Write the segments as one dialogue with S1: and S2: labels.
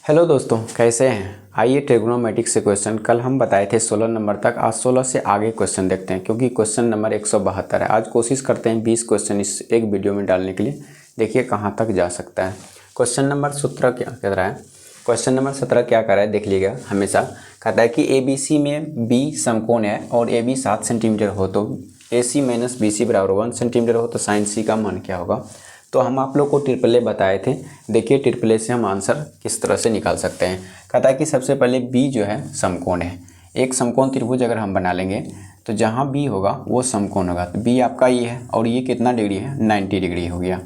S1: Hello दोस्तों, कैसे हैं। आइए ट्रिग्नोमेट्रिक से क्वेश्चन कल हम बताए थे 16 नंबर तक। आज 16 से आगे क्वेश्चन देखते हैं क्योंकि क्वेश्चन नंबर 172 है। आज कोशिश करते हैं 20 क्वेश्चन इस एक वीडियो में डालने के लिए। देखिए कहाँ तक जा सकता है। क्वेश्चन नंबर 17 क्या कह रहा है। क्वेश्चन नंबर 17 क्या कर रहा है देख लीजिएगा। हमेशा कहता है कि ABC में B समकोण है और AB 7 सेंटीमीटर हो तो AC माइनस BC बराबर 1 सेंटीमीटर हो तो साइन C का मान क्या होगा। तो हम आप लोग को ट्रिपल ए बताए थे। देखिए ट्रिपल ए से हम आंसर किस तरह से निकाल सकते हैं। कहता है कि सबसे पहले बी जो है समकोण है। एक समकोण त्रिभुज अगर हम बना लेंगे तो जहाँ बी होगा वो समकोण होगा। तो बी आपका ये है और ये कितना डिग्री है 90 डिग्री हो गया।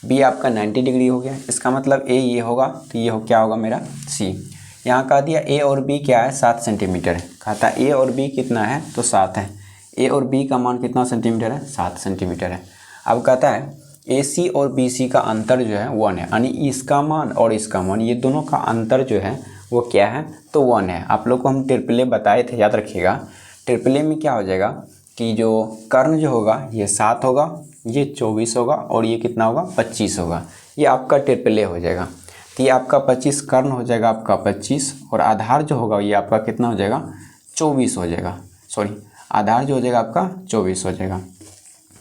S1: बी आपका 90 डिग्री हो गया। इसका मतलब ए ये होगा तो ये क्या होगा मेरा सी। यहाँ कह दिया ए और बी क्या है 7 सेंटीमीटर है। कहता है ए और बी कितना है तो 7 है। ए और बी का मान कितना सेंटीमीटर है 7 सेंटीमीटर है। अब कहता है AC और BC का अंतर जो है 1 है, यानी इसका मान और इसका मान ये दोनों का अंतर जो है वो क्या है तो 1 है। आप लोग को हम ट्रिपल ए बताए थे, याद रखिएगा। ट्रिपल ए में क्या हो जाएगा कि जो कर्ण जो होगा ये 7 होगा, ये 24 होगा और ये कितना होगा 25 होगा। ये आपका ट्रिपल ए हो जाएगा। तो ये आपका 25 कर्ण हो जाएगा आपका 25 और आधार जो होगा ये आपका कितना हो जाएगा 24 हो जाएगा। सॉरी, आधार जो हो जाएगा आपका 24 हो जाएगा।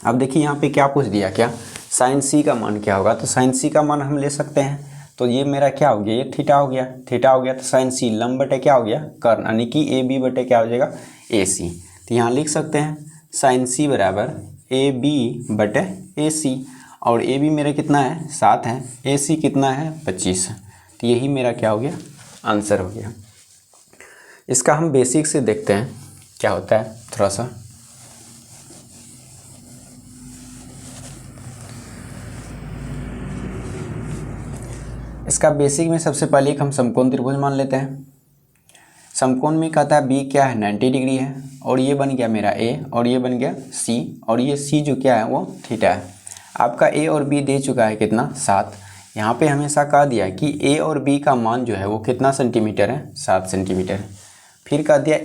S1: अब देखिए यहाँ पे क्या पूछ दिया, क्या साइन सी का मान क्या होगा। तो साइन सी का मान हम ले सकते हैं। तो ये मेरा क्या हो गया, ये थीटा हो गया। थीटा हो गया तो साइन सी लंब बटे क्या हो गया कर्ण, यानी कि ए बी बटे क्या हो जाएगा ए सी। तो यहाँ लिख सकते हैं साइन सी बराबर ए बी बटे ए सी। और ए बी मेरा कितना है 7 है, ए सी कितना है 25 है। तो यही मेरा क्या हो गया आंसर हो गया। इसका हम बेसिक से देखते हैं क्या होता है थोड़ा सा। इसका बेसिक में सबसे पहले एक हम समकोण त्रिभुज मान लेते हैं। समकोण में कहता है बी क्या है 90 डिग्री है और ये बन गया मेरा ए और ये बन गया सी और ये सी जो क्या है वो थीटा है। आपका ए और बी दे चुका है कितना 7। यहाँ पे हमेशा कह दिया कि ए और बी का मान जो है वो कितना सेंटीमीटर है 7 सेंटीमीटर। फिर कह दिया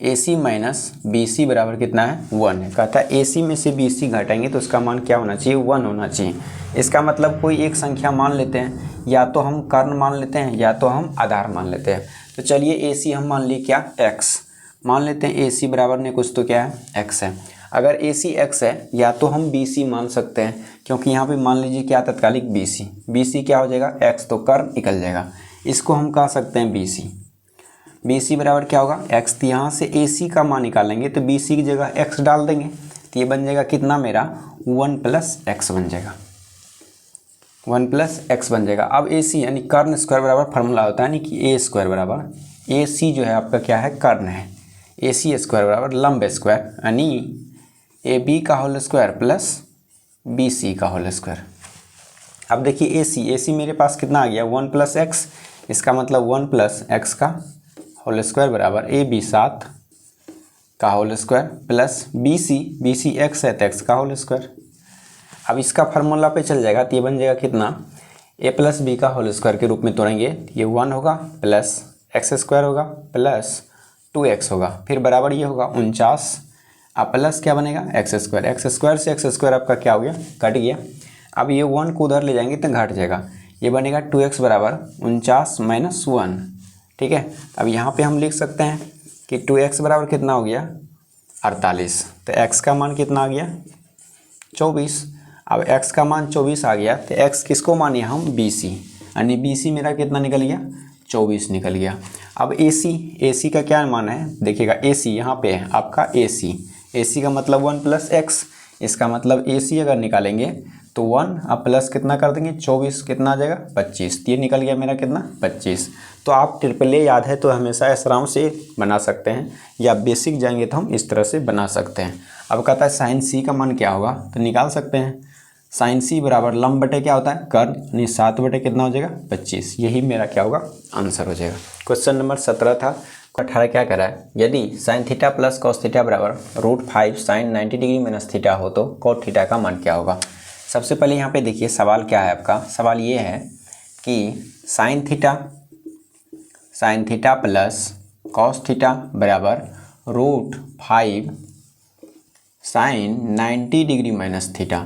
S1: AC माइनस BC बराबर कितना है 1 है। कहता है AC में से BC घटाएंगे तो उसका मान क्या होना चाहिए 1 होना चाहिए। इसका मतलब कोई एक संख्या मान लेते हैं, या तो हम कर्ण मान लेते हैं या तो हम आधार मान लेते हैं। तो चलिए AC हम मान ली क्या x मान लेते हैं। AC बराबर ने कुछ तो क्या है x है। अगर AC x है या तो हम BC मान सकते हैं, क्योंकि यहाँ पे मान लीजिए क्या तत्कालिक BC क्या हो जाएगा x तो कर्ण निकल जाएगा। इसको हम कह सकते हैं BC बराबर क्या होगा x। तो यहाँ से AC का मान निकालेंगे तो BC की जगह x डाल देंगे तो ये बन जाएगा कितना मेरा 1 प्लस x बन जाएगा। 1 प्लस x बन जाएगा। अब AC यानी कर्ण स्क्वायर बराबर फार्मूला होता है यानी कि a स्क्वायर बराबर AC जो है आपका क्या है कर्ण है। AC स्क्वायर बराबर लंब स्क्वायर यानी AB का होल स्क्वायर प्लस BC का होल स्क्वायर। अब देखिए AC मेरे पास कितना आ गया 1 प्लस x। इसका मतलब 1 प्लस x का होल स्क्वायर बराबर AB 7 का whole square plus BC x है तो x का होल स्क्वायर। अब इसका फार्मूला पे चल जाएगा तो ये बन जाएगा कितना a प्लस बी का होल स्क्वायर के रूप में तोड़ेंगे ये 1 होगा प्लस x स्क्वायर होगा प्लस 2x होगा फिर बराबर ये होगा 49। अब प्लस क्या बनेगा x स्क्वायर से x स्क्वायर आपका क्या हो गया कट गया। अब ये 1 को उधर ले जाएंगे तो घट जाएगा। ये बनेगा 2x बराबर 49 माइनस 1। ठीक है। अब यहाँ पे हम लिख सकते हैं कि 2x बराबर कितना हो गया 48। तो x का मान कितना आ गया 24। अब x का मान 24 आ गया तो x किसको मानिए हम BC, यानी BC मेरा कितना निकल गया 24 निकल गया। अब AC का क्या मान है देखिएगा। AC यहाँ पे है आपका AC का मतलब 1 प्लस x। इसका मतलब AC अगर निकालेंगे तो 1 अब प्लस कितना कर देंगे 24 कितना आ जाएगा 25। ये निकल गया मेरा कितना 25। तो आप ट्रिपल ए याद है तो हमेशा इस आराम से बना सकते हैं, या बेसिक जाएंगे तो हम इस तरह से बना सकते हैं। अब कहता है साइन सी का मान क्या होगा तो निकाल सकते हैं। साइन सी बराबर लंब बटे क्या होता है कर्ण, यानी 7 बटे कितना हो जाएगा 25। यही मेरा क्या होगा आंसर हो जाएगा। क्वेश्चन नंबर 17 था। 18 क्या कह रहा है, यदि sine theta plus cos theta बराबर √5 साइन 90 डिग्री माइनस थीटा हो तो कॉट थीटा का मान क्या होगा। सबसे पहले यहाँ पे देखिए सवाल क्या है आपका। सवाल ये है कि sine theta plus cos theta बराबर √5 साइन 90 डिग्री माइनस थीटा।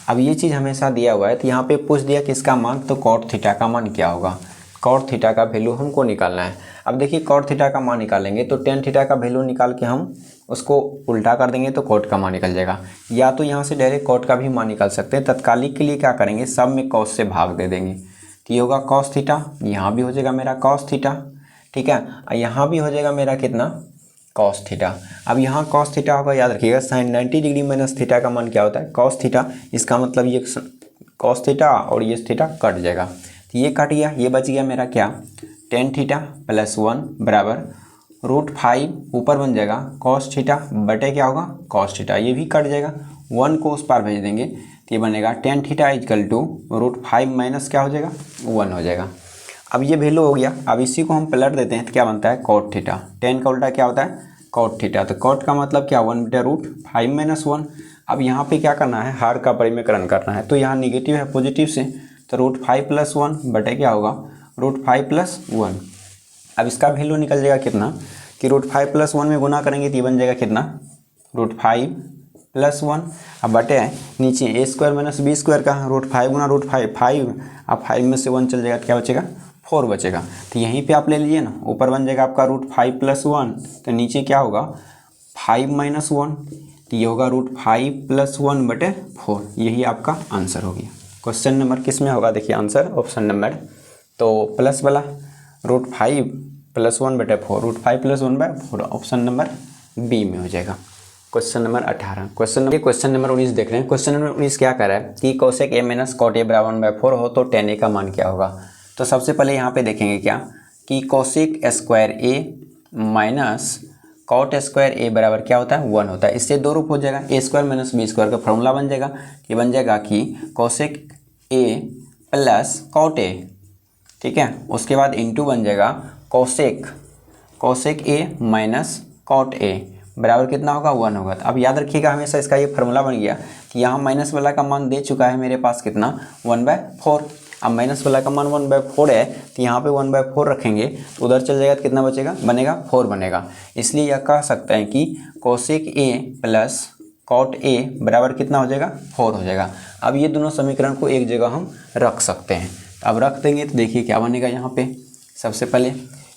S1: अब ये चीज़ हमेशा दिया हुआ है तो यहाँ पे पूछ दिया कि इसका मान तो कॉट थीटा का मान क्या होगा। कॉट थीटा का वैल्यू हमको निकालना है। अब देखिए कॉट थीटा का मान निकालेंगे तो टेन थीटा का वैल्यू निकाल के हम उसको उल्टा कर देंगे तो कॉट का मान निकल जाएगा, या तो यहाँ से डायरेक्ट कॉट का भी मान निकाल सकते हैं। तत्कालिक के लिए क्या करेंगे, सब में कॉस से भाग दे देंगे तो ये होगा कॉस थीटा, यहाँ भी हो जाएगा मेरा कॉस थीटा, ठीक है, और यहाँ भी हो जाएगा मेरा कितना कॉस थीटा। अब यहाँ कॉस थीटा होगा, याद रखिएगा साइन 90 डिग्री माइनस थीटा का मान क्या होता है कॉस थीटा। इसका मतलब ये कॉस थीटा और ये थीटा कट जाएगा, तो ये कट गया, ये बच गया मेरा क्या टेन थीटा प्लस 1 बराबर √5 ऊपर बन जाएगा कॉस थीटा बटे क्या होगा कॉस थीटा, ये भी कट जाएगा, 1 को उस पार भेज देंगे तो ये बनेगा tan theta equal to √5 minus क्या हो जाएगा 1 हो जाएगा। अब ये वैल्यू हो गया, अब इसी को हम पलट देते हैं तो क्या बनता है कॉट थीटा, टेन का उल्टा क्या होता है कॉट थीटा, तो कॉट का मतलब क्या 1/√5 माइनस 1। अब यहाँ पे क्या करना है हार का परिमेकरण करना है, तो यहाँ निगेटिव है पॉजिटिव से, तो √5 + 1 बटे क्या होगा √5 + 1। अब इसका वैल्यू निकल जाएगा कितना कि √5 + 1 में गुना करेंगे तो ये बन जाएगा कितना √5 + 1, अब बटे नीचे a² - b² का √5 गुना √5 5, अब 5 में से 1 चल जाएगा तो क्या बचेगा 4 बचेगा, तो यहीं पे आप ले लीजिए ना, ऊपर बन जाएगा आपका √5 + 1, तो नीचे क्या होगा 5 - 1, तो ये होगा √5 + 1 बटे 4, यही आपका आंसर हो गया। क्वेश्चन नंबर किस में होगा, देखिए आंसर ऑप्शन नंबर तो प्लस वाला √5 + 1 बटे 4, √5 + 1/4 ऑप्शन नंबर बी में हो जाएगा। क्वेश्चन नंबर 18, क्वेश्चन नंबर 19 देख रहे हैं। क्वेश्चन नंबर 19 क्या कर रहा है कि कोसेक a - कॉट a बराबर 1/4 हो तो tan a का मान क्या होगा। तो सबसे पहले यहाँ पे देखेंगे क्या कि cosec square a minus cot square a बराबर क्या होता है 1 होता है, इससे दो रूप हो जाएगा a² - b² का फॉर्मूला बन जाएगा, ये बन जाएगा कि cosec a plus cot a, ठीक है, उसके बाद इंटू बन जाएगा cosec a minus cot a बराबर कितना होगा 1 होगा। तो अब याद रखिएगा हमेशा इसका ये फार्मूला बन गया कि यहाँ माइनस वाला का मान दे चुका है मेरे पास कितना 1/4, अब माइनस वाला का मान 1/4 है तो यहाँ पे 1/4 रखेंगे तो उधर चल जाएगा तो कितना बचेगा बनेगा 4 बनेगा, इसलिए यह कह सकते हैं कि cosec a plus cot a बराबर कितना हो जाएगा 4 हो जाएगा। अब ये दोनों समीकरण को एक जगह हम रख सकते हैं, अब रख देंगे तो देखिए क्या बनेगा, यहाँ पे सबसे पहले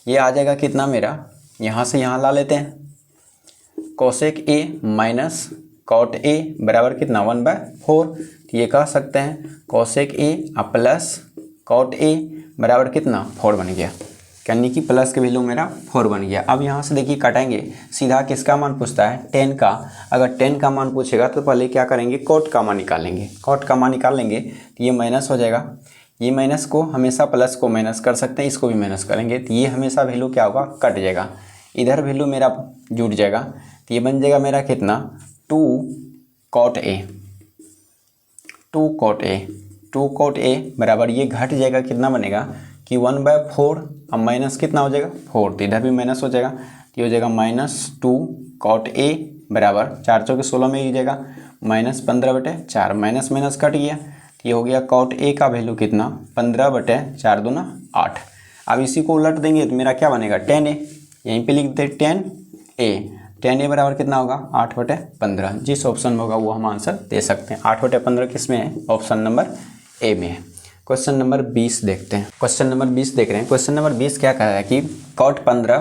S1: ये आ जाएगा कितना मेरा, यहाँ से यहाँ ला लेते हैं cosec a minus cot a बराबर कितना 1/4, तो ये कह सकते हैं cosec a plus cot a बराबर कितना 4 बन गया, यानी कि प्लस के वैल्यू मेरा 4 बन गया। अब यहाँ से देखिए कटाएंगे, सीधा किसका मान पूछता है 10 का, अगर 10 का मान पूछेगा तो पहले क्या करेंगे कॉट का मान निकालेंगे, कॉट का मान निकाल लेंगे तो ये माइनस हो जाएगा, ये माइनस को हमेशा प्लस को माइनस कर सकते हैं, इसको भी माइनस करेंगे तो ये हमेशा वैल्यू क्या होगा कट जाएगा, इधर वैल्यू मेरा जुड़ जाएगा, तो ये बन जाएगा मेरा कितना 2 कॉट a, 2 कॉट a बराबर ये घट जाएगा, कितना बनेगा कि 1/4, अब माइनस कितना हो जाएगा 4, तो इधर भी माइनस हो जाएगा, तो ये हो जाएगा -2 कॉट a बराबर 4 × 4 = 16 में ही जाएगा -15/4, माइनस माइनस कट गया, तो ये हो गया कॉट a का वैल्यू कितना 15/4 × 2 = 8। अब इसी को उलट देंगे तो मेरा क्या बनेगा tan a, यहीं पे लिख देते tan a बराबर कितना होगा 8/15, जिस ऑप्शन में होगा वो हम आंसर दे सकते हैं। 8/15 किस में है ऑप्शन नंबर ए में है। क्वेश्चन नंबर 20 देखते हैं, क्वेश्चन नंबर 20 देख रहे हैं। क्वेश्चन नंबर 20 क्या कह रहा है कि कॉट 15,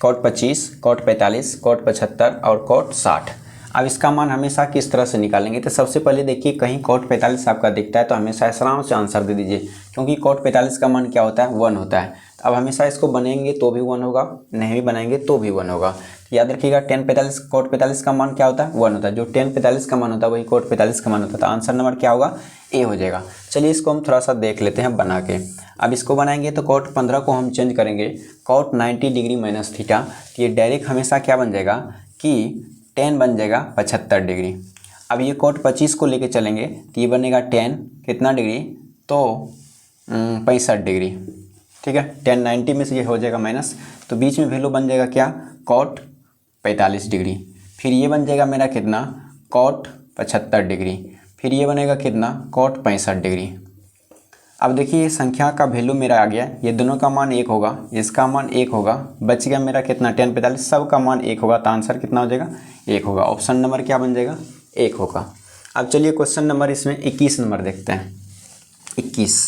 S1: कॉट 25, कॉट 45, कॉट 75 और कॉट 60। अब इसका मान हमेशा किस तरह से निकालेंगे, तो सबसे पहले देखिए कहीं कॉट 45 आपका दिखता है तो हमेशा आराम से आंसर दे दीजिए, क्योंकि कॉट 45 का मान क्या होता है 1 होता है। अब हमेशा इसको बनेंगे तो भी 1 होगा, नहीं भी बनाएंगे तो भी 1 होगा। याद रखिएगा tan 45 कॉट 45 का मान क्या होता है 1 होता है, जो tan 45 का मान होता है वही कॉट 45 का मान होता है, तो आंसर नंबर क्या होगा ए हो जाएगा। चलिए इसको हम थोड़ा सा देख लेते हैं बना के। अब इसको बनाएंगे तो कॉट 15 को हम चेंज करेंगे कॉट 90 डिग्री माइनस थीटा, तो ये डायरेक्ट हमेशा क्या बन जाएगा कि tan बन जाएगा 75 डिग्री। अब ये कॉट 25 को लेके चलेंगे तो ये बनेगा tan कितना डिग्री तो 65 डिग्री, ठीक है, tan 90 में से ये हो जाएगा माइनस, तो बीच में वैल्यू बन जाएगा क्या कॉट 45 डिग्री, फिर ये बन जाएगा मेरा कितना कॉट 75 डिग्री, फिर ये बनेगा कितना कॉट 65 डिग्री। अब देखिए ये संख्या का वैल्यू मेरा आ गया, ये दोनों का मान 1 होगा, इसका मान 1 होगा, बच गया मेरा कितना tan 45, सब का मान 1 होगा, तो आंसर कितना हो जाएगा 1 होगा। ऑप्शन नंबर क्या बन जाएगा 1 होगा। अब चलिए क्वेश्चन नंबर इसमें 21 नंबर देखते हैं। 21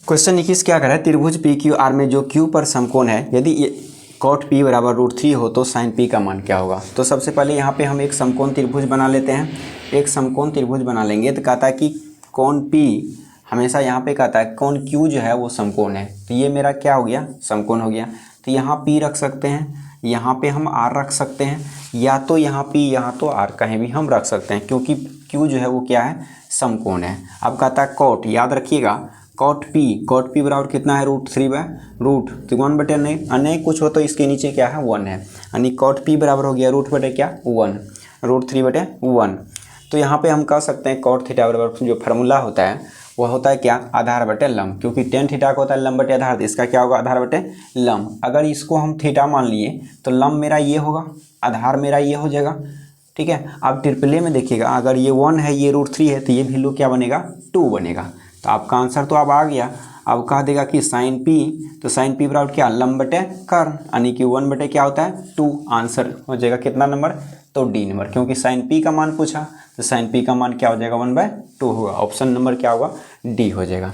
S1: क्वेश्चन 21 क्या कर रहा है, त्रिभुज पी क्यू आर में जो क्यू पर समकोण है यदि ये कॉट पी बराबर √3 हो तो साइन पी का मान क्या होगा। तो सबसे पहले यहाँ पे हम एक समकोण त्रिभुज बना लेते हैं। एक समकोण त्रिभुज बना लेंगे तो कहता है कि कोण पी हमेशा यहाँ पे कहता है कोण क्यू जो है वो समकोण है, तो ये मेरा क्या हो गया, समकोण हो गया। तो यहाँ पी रख सकते हैं, यहाँ पे हम आर रख सकते हैं, या तो यहाँ पी यहाँ तो आर कहीं भी हम रख सकते हैं, क्योंकि क्यू जो है वो क्या है, समकोण है। अब कहता है कॉट, याद रखिएगा कॉट पी बराबर कितना है, √3 तो 1/, नहीं कुछ हो तो इसके नीचे क्या है 1 है, यानी कॉट पी बराबर हो गया √1 क्या 1, √3/1। तो यहाँ पे हम कह सकते हैं कॉट थीटा बराबर जो फार्मूला होता है वह होता है क्या, आधार बटे लंब, क्योंकि टेन थीटा का होता है लंब बटे आधार, तो इसका क्या होगा, आधार बटे लंब। अगर इसको हम थीटा मान लिए तो लंब मेरा ये होगा, आधार मेरा ये हो जाएगा, ठीक है। अब ट्रिपल में देखिएगा, अगर ये 1 है ये √3 है तो ये वैल्यू क्या बनेगा, 2 बनेगा। तो आपका आंसर तो अब आ गया। अब कह देगा कि साइन पी, तो साइन पी बराबर क्या, लंब बटे कर्ण, यानी कि 1 बटे क्या होता है 2। आंसर हो जाएगा कितना नंबर, तो डी नंबर, क्योंकि साइन पी का मान पूछा तो साइन पी का मान क्या हो जाएगा 1/2 होगा। ऑप्शन नंबर क्या होगा, डी हो जाएगा।